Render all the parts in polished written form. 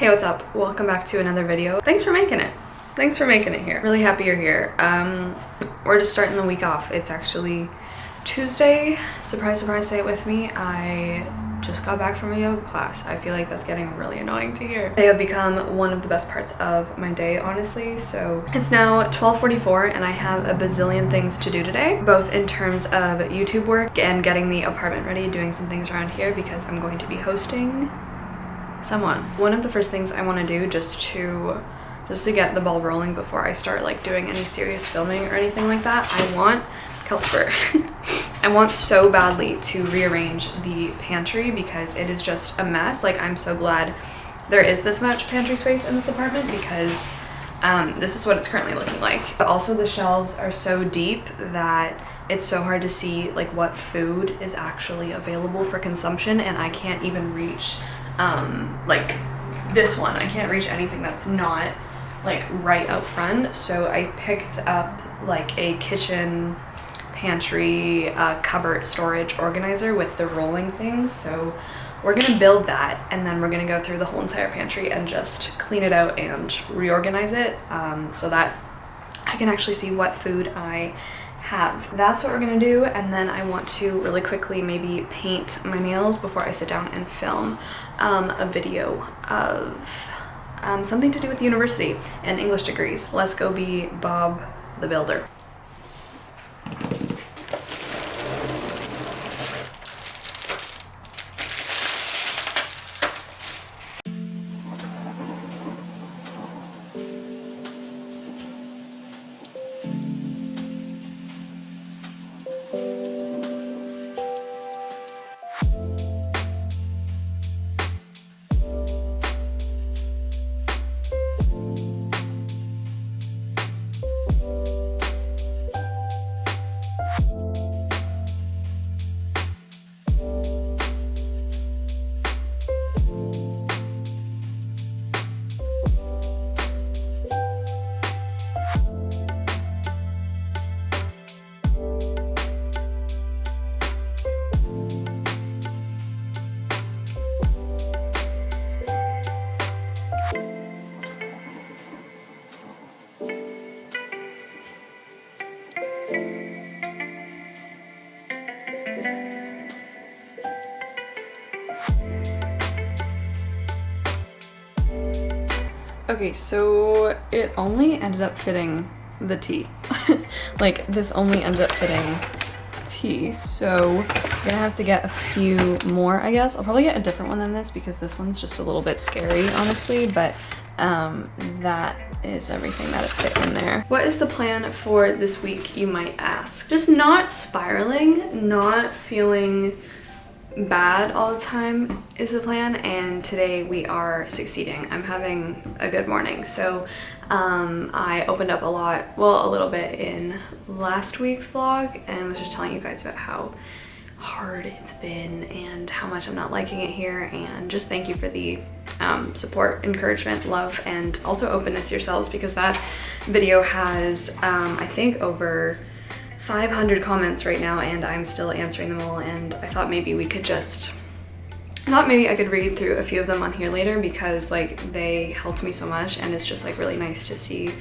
Hey, what's up? Welcome back to another video. Thanks for making it. Thanks for making it here. Really happy you're here. We're just starting the week off. It's actually Tuesday. Surprise, surprise, say it with me. I just got back from a yoga class. I feel like that's getting really annoying to hear. They have become one of the best parts of my day, honestly. So it's now 12:44 and I have a bazillion things to do today, both in terms of YouTube work and getting the apartment ready, doing some things around here because I'm going to be hosting someone. One of the first things I want to do just to get the ball rolling before I start like doing any serious filming or anything like that, I want Kelspur. I want so badly to rearrange the pantry because it is just a mess. Like, I'm so glad there is this much pantry space in this apartment because this is what it's currently looking like. But also the shelves are so deep that it's so hard to see like what food is actually available for consumption, and I can't even reach like this one. I can't reach anything that's not like right out front. So I picked up like a kitchen pantry cupboard storage organizer with the rolling things. So we're gonna build that and then we're gonna go through the whole entire pantry and just clean it out and reorganize it so that I can actually see what food I have. That's what we're gonna do, and then I want to really quickly maybe paint my nails before I sit down and film a video of something to do with university and English degrees. Let's go be Bob the Builder. Okay, so it only ended up fitting the T. Like, this only ended up fitting T, so I'm gonna have to get a few more, I guess. I'll probably get a different one than this because this one's just a little bit scary, honestly, but that is everything that it fit in there. What is the plan for this week, you might ask? Just not spiraling, not feeling bad all the time is the plan, and today we are succeeding. I'm having a good morning. So I opened up a little bit in last week's vlog and was just telling you guys about how hard it's been and how much I'm not liking it here, and just thank you for the support, encouragement, love, and also openness yourselves, because that video has I think over 500 comments right now and I'm still answering them all, and I thought maybe I could read through a few of them on here later because like they helped me so much, and it's just like really nice to see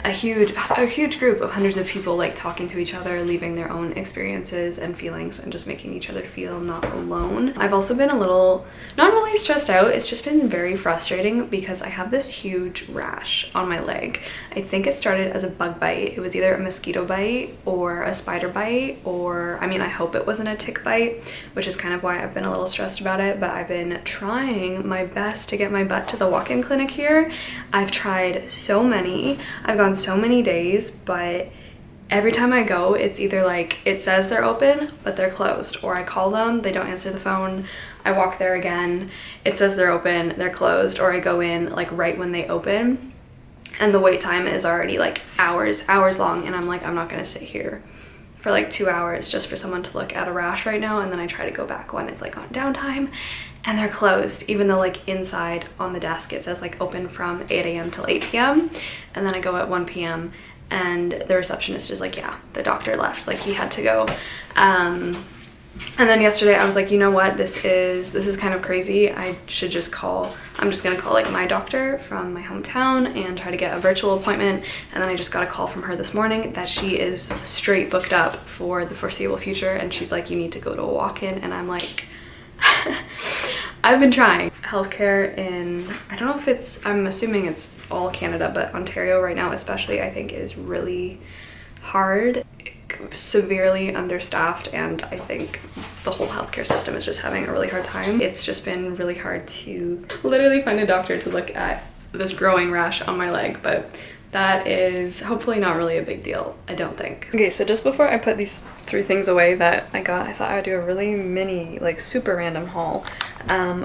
a huge group of hundreds of people like talking to each other, leaving their own experiences and feelings and just making each other feel not alone. I've also been a little, not really stressed out, it's just been very frustrating because I have this huge rash on my leg. I think it started as a bug bite. It was either a mosquito bite or a spider bite, or I mean, I hope it wasn't a tick bite, which is kind of why I've been a little stressed about it, but I've been trying my best to get my butt to the walk-in clinic here. I've tried so many, I've gone so many days, but every time I go, it's either like it says they're open but they're closed, or I call them, they don't answer the phone, I walk there again, it says they're open, they're closed, or I go in like right when they open and the wait time is already like hours long, and I'm like, I'm not gonna sit here for like 2 hours just for someone to look at a rash right now. And then I try to go back when it's like on downtime and they're closed, even though like inside on the desk it says like open from 8 a.m. till 8 p.m. And then I go at 1 p.m. and the receptionist is like, yeah, the doctor left, like he had to go And then yesterday I was like, you know what, this is kind of crazy. I'm just gonna call like my doctor from my hometown and try to get a virtual appointment. And then I just got a call from her this morning that she is straight booked up for the foreseeable future, and she's like, you need to go to a walk-in. And I'm like, I've been trying. Healthcare in, I don't know if it's, I'm assuming it's all Canada, but Ontario right now especially, I think is really hard, severely understaffed, and I think the whole healthcare system is just having a really hard time. It's just been really hard to literally find a doctor to look at this growing rash on my leg, but that is hopefully not really a big deal, I don't think. Okay, so just before I put these 3 things away that I got, I thought I would do a really mini, like super random haul.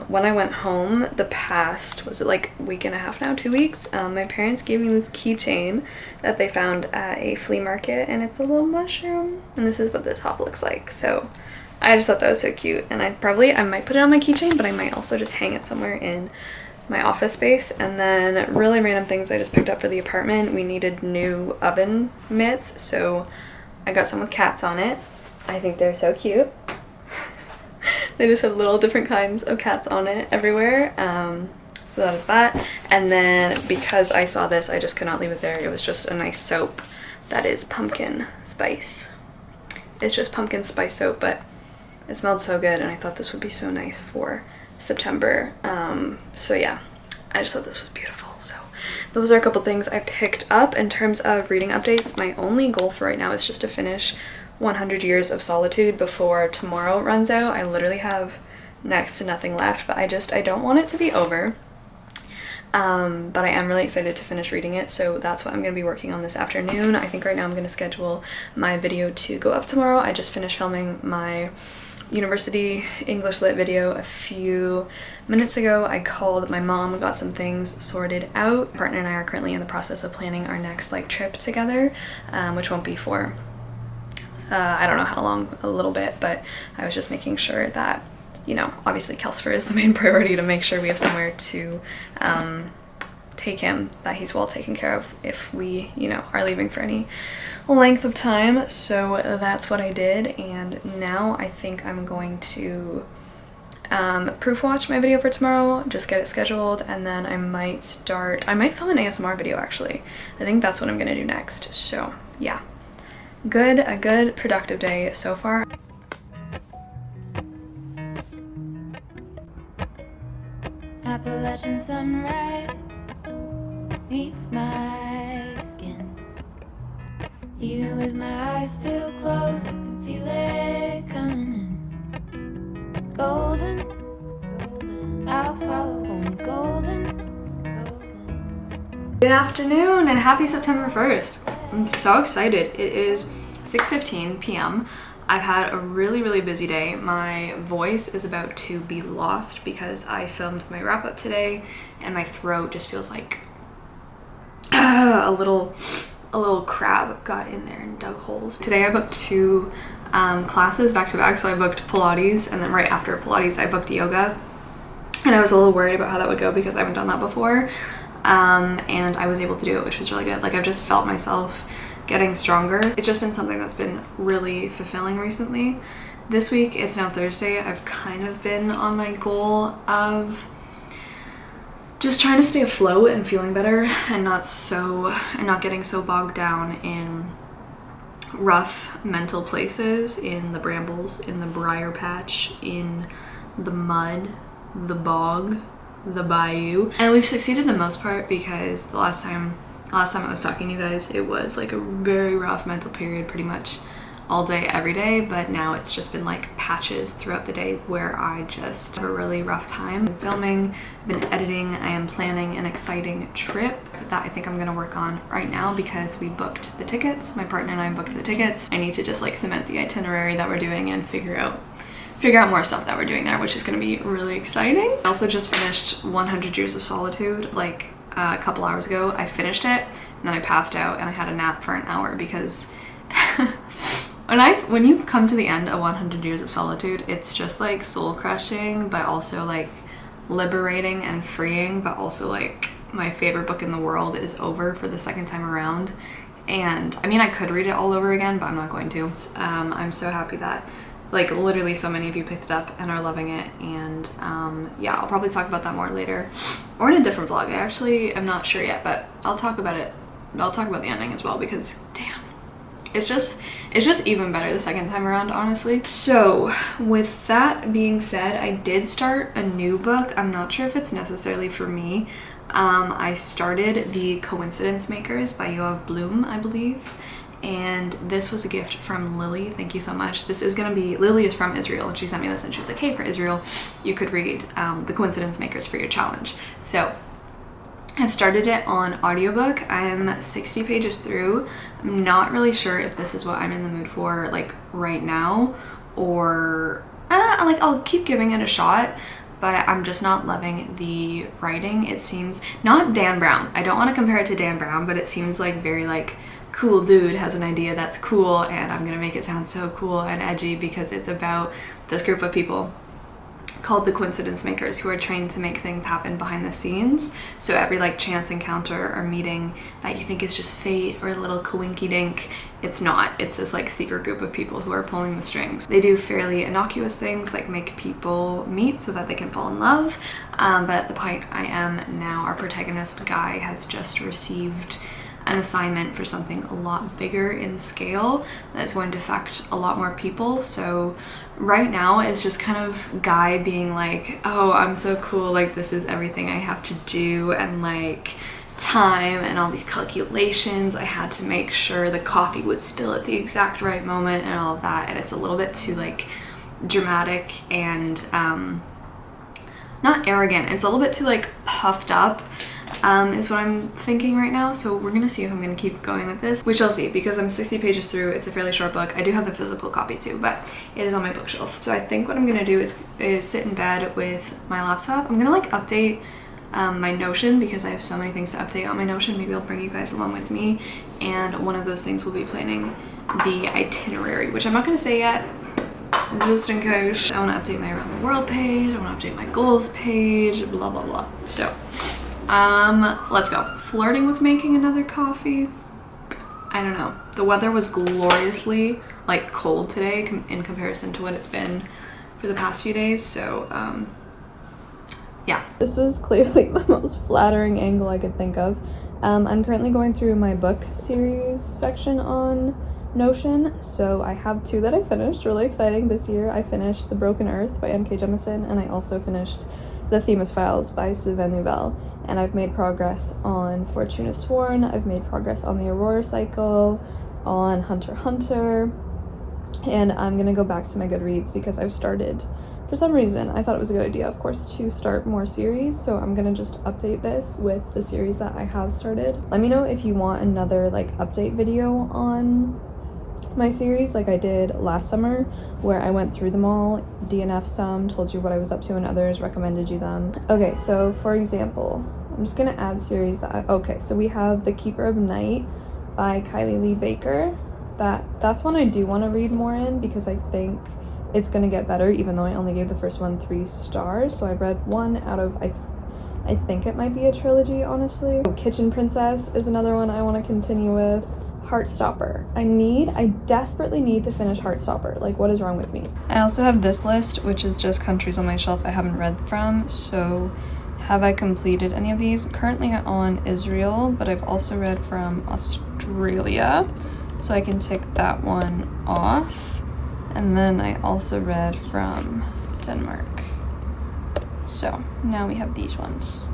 When I went home the past, was it like a week and a half now, 2 weeks, my parents gave me this keychain that they found at a flea market, and it's a little mushroom, and this is what the top looks like. So I just thought that was so cute, and I might put it on my keychain, but I might also just hang it somewhere in my office space. And then really random things I just picked up for the apartment. We needed new oven mitts, so I got some with cats on it. I think they're so cute. They just have little different kinds of cats on it everywhere. So that is that. And then because I saw this, I just could not leave it there. It was just a nice soap that is pumpkin spice. It's just pumpkin spice soap, but it smelled so good, and I thought this would be so nice for September. So yeah, I just thought this was beautiful. So those are a couple things I picked up. In terms of reading updates, my only goal for right now is just to finish 100 Years of Solitude before tomorrow runs out. I literally have next to nothing left, but I don't want it to be over. But I am really excited to finish reading it, so that's what I'm going to be working on this afternoon. I think right now I'm going to schedule my video to go up tomorrow. I just finished filming my university English lit video a few minutes ago. I called my mom, got some things sorted out. My partner and I are currently in the process of planning our next like trip together, which won't be for I don't know how long, a little bit, but I was just making sure that, you know, obviously Kelsfer is the main priority, to make sure we have somewhere to take him, that he's well taken care of if we, you know, are leaving for any length of time. So that's what I did, and now I think I'm going to proof watch my video for tomorrow, just get it scheduled, and then I might film an ASMR video actually. I think that's what I'm gonna do next. So yeah, a good productive day so far. Appalachian sunrise meets my skin. Even with my eyes still closed, I can feel it coming in. Golden, golden, I'll follow only golden, golden. Good afternoon and happy September 1st. I'm so excited. It is 6:15 p.m. I've had a really busy day. My voice is about to be lost because I filmed my wrap up today and my throat just feels like a little crab got in there and dug holes. Today I booked 2 classes back to back. So I booked Pilates, and then right after Pilates I booked yoga, and I was a little worried about how that would go because I haven't done that before, and I was able to do it, which was really good. Like, I've just felt myself getting stronger. It's just been something that's been really fulfilling recently. This week, it's now Thursday, I've kind of been on my goal of just trying to stay afloat and feeling better, and not getting so bogged down in rough mental places, in the brambles, in the briar patch, in the mud, the bog, the bayou. And we've succeeded the most part, because the last time I was talking to you guys, it was like a very rough mental period pretty much all day, every day, but now it's just been like patches throughout the day where I just have a really rough time. I'm filming, I've been editing, I am planning an exciting trip that I think I'm gonna work on right now because we booked the tickets. My partner and I booked the tickets. I need to just like cement the itinerary that we're doing and figure out more stuff that we're doing there, which is gonna be really exciting. I also just finished 100 Years of Solitude like a couple hours ago. I finished it and then I passed out and I had a nap for an hour because when you come to the end of 100 Years of Solitude, it's just like soul crushing, but also like liberating and freeing, but also like my favorite book in the world is over for the second time around. And I mean, I could read it all over again, but I'm not going to. I'm so happy that Like literally so many of you picked it up and are loving it, and yeah, I'll probably talk about that more later or in a different vlog. I actually am not sure yet, but I'll talk about it. I'll talk about the ending as well, because damn, it's just even better the second time around, honestly. So with that being said, I did start a new book. I'm not sure if it's necessarily for me. I started The Coincidence Makers by Yoav Bloom, I believe. And this was a gift from Lily. Thank you so much. This is gonna be, Lily is from Israel, and she sent me this and she was like, hey, for Israel, you could read The Coincidence Makers for your challenge. So I've started it on audiobook. I'm 60 pages through. I'm not really sure if this is what I'm in the mood for like right now, or like I'll keep giving it a shot, but I'm just not loving the writing. It seems, not Dan Brown. I don't want to compare it to Dan Brown, but it seems like very like cool dude has an idea that's cool, and I'm gonna make it sound so cool and edgy because it's about this group of people called the Coincidence Makers who are trained to make things happen behind the scenes. So every like chance encounter or meeting that you think is just fate or a little coinky dink, it's not. It's this like secret group of people who are pulling the strings. They do fairly innocuous things like make people meet so that they can fall in love. But at the point I am now, our protagonist Guy has just received an assignment for something a lot bigger in scale that's going to affect a lot more people. So right now it's just kind of Guy being like, oh, I'm so cool, like this is everything I have to do, and like time and all these calculations. I had to make sure the coffee would spill at the exact right moment and all of that, and it's a little bit too like dramatic and not arrogant, it's a little bit too like puffed up, is what I'm thinking right now. So we're gonna see if I'm gonna keep going with this. We shall see, because I'm 60 pages through. It's a fairly short book. I do have the physical copy too, but it is on my bookshelf. So I think what I'm gonna do is sit in bed with my laptop. I'm gonna like update my Notion, because I have so many things to update on my Notion. Maybe I'll bring you guys along with me, and one of those things will be planning the itinerary, which I'm not gonna say yet, just in case. I want to update my around the world page, I want to update my goals page, blah blah blah. So let's go. Flirting with making another coffee. I don't know. The weather was gloriously like cold today in comparison to what it's been for the past few days. So yeah. This was clearly the most flattering angle I could think of. I'm currently going through my book series section on Notion. So I have 2 that I finished. Really exciting. This year I finished The Broken Earth by N.K. Jemisin, and I also finished The Themis Files by Sylvain Nouvelle. And I've made progress on Fortuna Sworn. I've made progress on the Aurora Cycle, on Hunter x Hunter, and I'm gonna go back to my Goodreads because I've started, for some reason, I thought it was a good idea, of course, to start more series. So I'm gonna just update this with the series that I have started. Let me know if you want another like update video on my series like I did last summer, where I went through them all, DNF some, told you what I was up to, and others recommended you them. Okay, so for example, I'm just gonna add series that okay, so we have The Keeper of Night by Kylie Lee Baker. That's one I do want to read more in, because I think it's gonna get better, even though I only gave the first one 3 stars. So I read 1 out of I think it might be a trilogy, honestly. Kitchen Princess is another one I want to continue with. Heartstopper. I desperately need to finish Heartstopper. Like, what is wrong with me? I also have this list, which is just countries on my shelf I haven't read from. So have I completed any of these? Currently on Israel, but I've also read from Australia, so I can tick that one off. And then I also read from Denmark. So now we have these ones.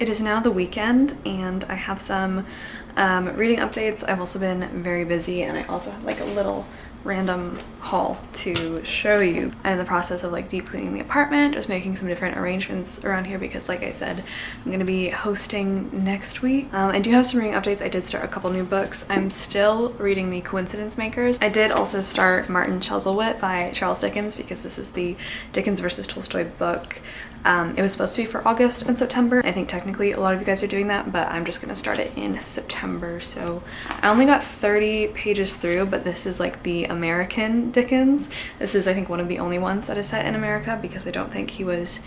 It is now the weekend and I have some reading updates. I've also been very busy and I also have like a little random haul to show you. I'm in the process of like deep cleaning the apartment, just making some different arrangements around here because like I said, I'm gonna be hosting next week. I do have some reading updates. I did start a couple new books. I'm still reading The Coincidence Makers. I did also start Martin Chuzzlewit by Charles Dickens because this is the Dickens versus Tolstoy book. It was supposed to be for August and September. I think technically a lot of you guys are doing that, but I'm just gonna start it in September. So I only got 30 pages through, but this is like the American Dickens. This is, I think, one of the only ones that is set in America because I don't think he was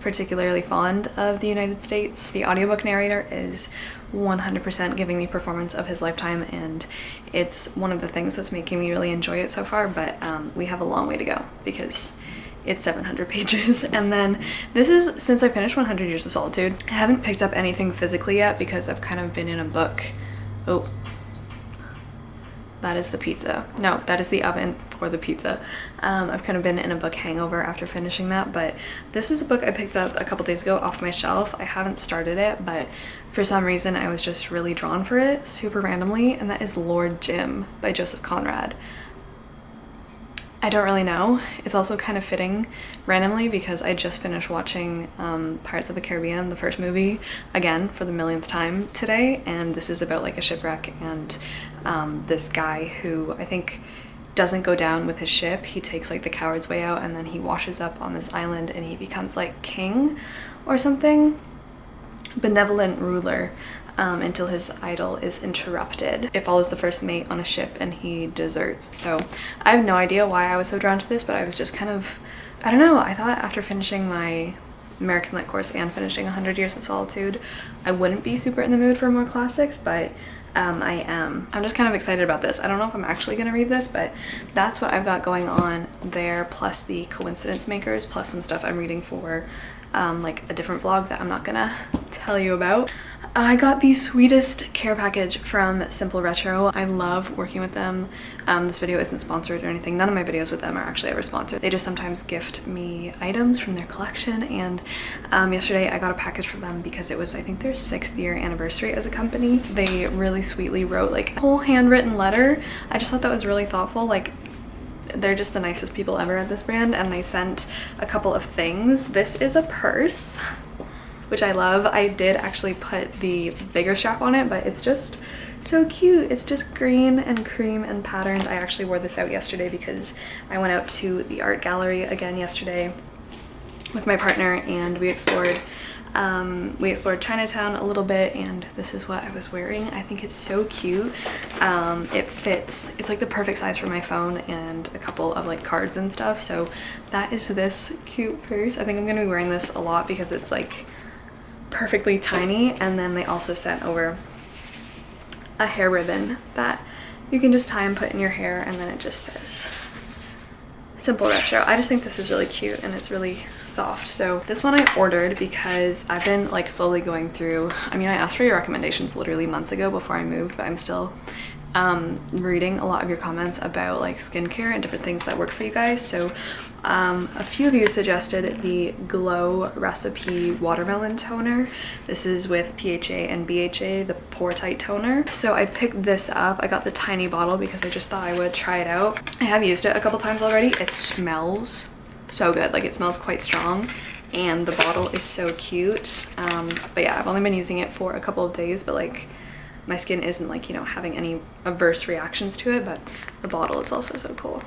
particularly fond of the United States. The audiobook narrator is 100% giving the performance of his lifetime, and it's one of the things that's making me really enjoy it so far, but we have a long way to go because it's 700 pages. And then this is since I finished 100 Years of Solitude. I haven't picked up anything physically yet because I've kind of been in a book. Oh, that is the pizza. No, that is the oven for the pizza. I've kind of been in a book hangover after finishing that, but this is a book I picked up a couple days ago off my shelf. I haven't started it, but for some reason I was just really drawn for it super randomly, and that is Lord Jim by Joseph Conrad. I don't really know. It's also kind of fitting randomly because I just finished watching Pirates of the Caribbean, the first movie, again for the millionth time today, and this is about like a shipwreck and this guy who I think doesn't go down with his ship. He takes like the coward's way out and then he washes up on this island and he becomes like king or something, benevolent ruler. Until his idol is interrupted. It follows the first mate on a ship and he deserts. So I have no idea why I was so drawn to this, but I was just kind of, I don't know, I thought after finishing my American Lit course and finishing 100 Years of Solitude, I wouldn't be super in the mood for more classics, but I am. I'm just kind of excited about this. I don't know if I'm actually gonna read this, but that's what I've got going on there, plus the Coincidence Makers, plus some stuff I'm reading for like a different vlog that I'm not gonna tell you about. I got the sweetest care package from Simple Retro. I love working with them. This video isn't sponsored or anything. None of my videos with them are actually ever sponsored. They just sometimes gift me items from their collection, and yesterday I got a package from them because it was, I think, their 6th year anniversary as a company. They really sweetly wrote like a whole handwritten letter. I just thought that was really thoughtful. Like, they're just the nicest people ever at this brand, and they sent a couple of things. This is a purse, which I love. I did actually put the bigger strap on it, but it's just so cute. It's just green and cream and patterned. I actually wore this out yesterday because I went out to the art gallery again yesterday with my partner and we explored Chinatown a little bit, and this is what I was wearing. I think it's so cute. It fits, it's like the perfect size for my phone and a couple of like cards and stuff. So that is this cute purse. I think I'm gonna be wearing this a lot because it's like perfectly tiny. And then they also sent over a hair ribbon that you can just tie and put in your hair, and then it just says Simple Retro. I just think this is really cute and it's really soft. So this one I ordered because I've been like slowly going through, I mean, I asked for your recommendations literally months ago before I moved, but I'm still reading a lot of your comments about like skincare and different things that work for you guys. So a few of you suggested the Glow Recipe Watermelon Toner. This is with PHA and BHA, the Pore Tight Toner. So I picked this up. I got the tiny bottle because I just thought I would try it out. I have used it a couple times already. It smells so good. Like, it smells quite strong and the bottle is so cute. But yeah, I've only been using it for a couple of days, but like my skin isn't like, you know, having any adverse reactions to it, but the bottle is also so cool.